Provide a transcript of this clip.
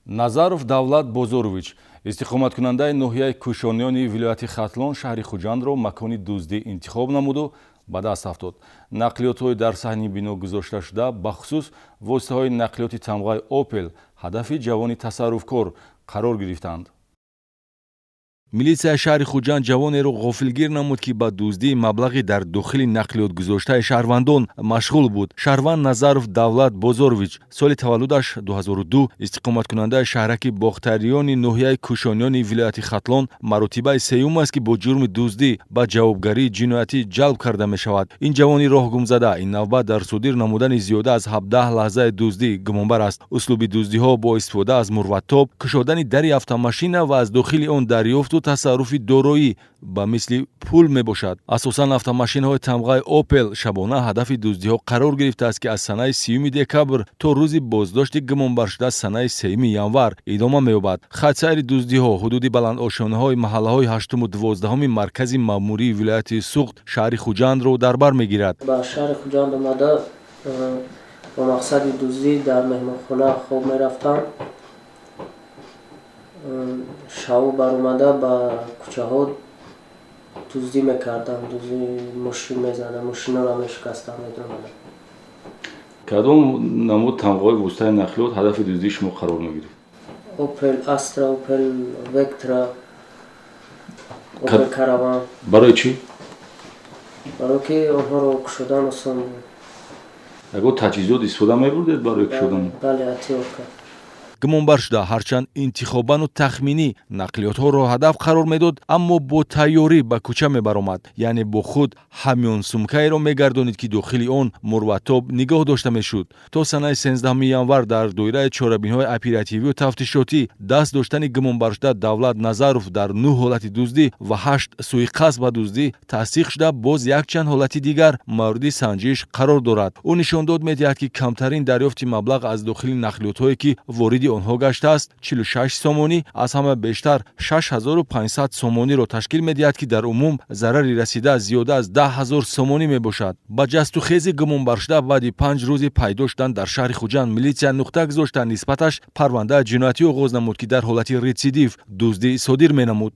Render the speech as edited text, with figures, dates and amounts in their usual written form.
Назаров Давлат Бозорович истиқоматкунандаи ноҳияи Кӯшонёни вилояти Хатлон шаҳри Хуҷандро макони дуздӣ интихоб намуду ба даст афтод. Нақлиётҳои дар саҳни бино гузошташуда бахусус воситаҳои нақлиёти тамғаи Opel ҳадафи ҷавони тасарруфкор қарор гирифтанд. Милисияи шаҳри Хуҷанд ҷавонеро ғофилгир намуд, ки ба дуздии маблағи дар дохили нақлиёт гузоштаи шаҳрвандон машғул буд. Шаҳрванд Назаров Давлат Бозорович соли таваллудаш 2002 истиқоматкунандаи шаҳраки Бохтарёни ноҳияи Кӯшонёни вилояти Хатлон маротибаи сеюм аст, ки бо ҷурми дуздӣ ба ҷавобгарии ҷиноятӣ ҷалб карда мешавад. Ин ҷавони роҳгумзада ин навбат дар содир намудани зиёда аз 17 лаҳзаи дуздӣ гумонбар аст. Услуби дуздиҳо бо истифода аз мурваттоб, кушодани дари автомашина ва аз дохили он дарёфту тасарруфи дороӣ ба мисли пул мебошад. Асосан автомашинаҳои тамғаи Opel шабона ҳадафи дуздиҳо қарор гирифтааст, ки аз санаи 30 декабр то рӯзи боздошти гумонбаршуда санаи 3 январ идома меёбад. Хатсайри дуздиҳо ҳудуди баландошонаҳои маҳаллаҳои 8 ва 12 маркази маъмурии вилояти Суғд шаҳри Хуҷандро дар бар мегирад. Ба шаҳри Хуҷанд омада бо мақсади дуздӣ дар меҳмонхона хоб мерафтам. Шабу баромада ба кӯчаҳо дуздӣ мекардам, дуздӣ мошин мезадам, мошинаро мешикастам, медонадам. Кадом намуд тамғаи воситаи нақлиёт ҳадафи дуздии шумо қарор мегирифт? Opel Astra, Opel Vectra, Opel Caravan. Барои чӣ? Барои ки онҳоро кушодан осон буд. Ягон таҷҳизот истифода мебурдед барои кушодан? Бале, атиёка. гумонбар шуда ҳарчанд интихобану тахминӣ нақлиётҳоро ҳадаф қарор медод, аммо бо тайёрӣ ба кӯча мебаромад, яъне бо худ ҳамёнсумкаеро мегардонид, ки дохили он мурваттоб нигоҳ дошта мешуд. То санаи 13 январ дар доираи чорабинҳои оперативию тафтишотӣ даст доштани гумонбаршуда Давлат Назаров дар 9 ҳолати дуздӣ ва 8 суиқасд ба дуздӣ тасдиқ шуда, боз якчанд ҳолати дигар мавриди санҷиш қарор дорад. Ӯ нишондод медиҳад, ки камтарин дарёфти маблағ аз дохили нақлиётҳое, ки вориди онҳо гашт 46 сомонӣ, аз ҳама бештар 6500 сомониро ташкил медиҳад, ки дар умум зарари расида зиёда аз 10 000 сомонӣ мебошад. Ба ҷастухези гумонбаршуда баъди 5 рӯзи пайдо шудан дар шаҳри Хуҷанд милитсия нуқта гузошта нисбаташ парвандаи ҷиноятӣ оғоз намуд, ки дар ҳолати ретсидив дуздӣ содир менамуд.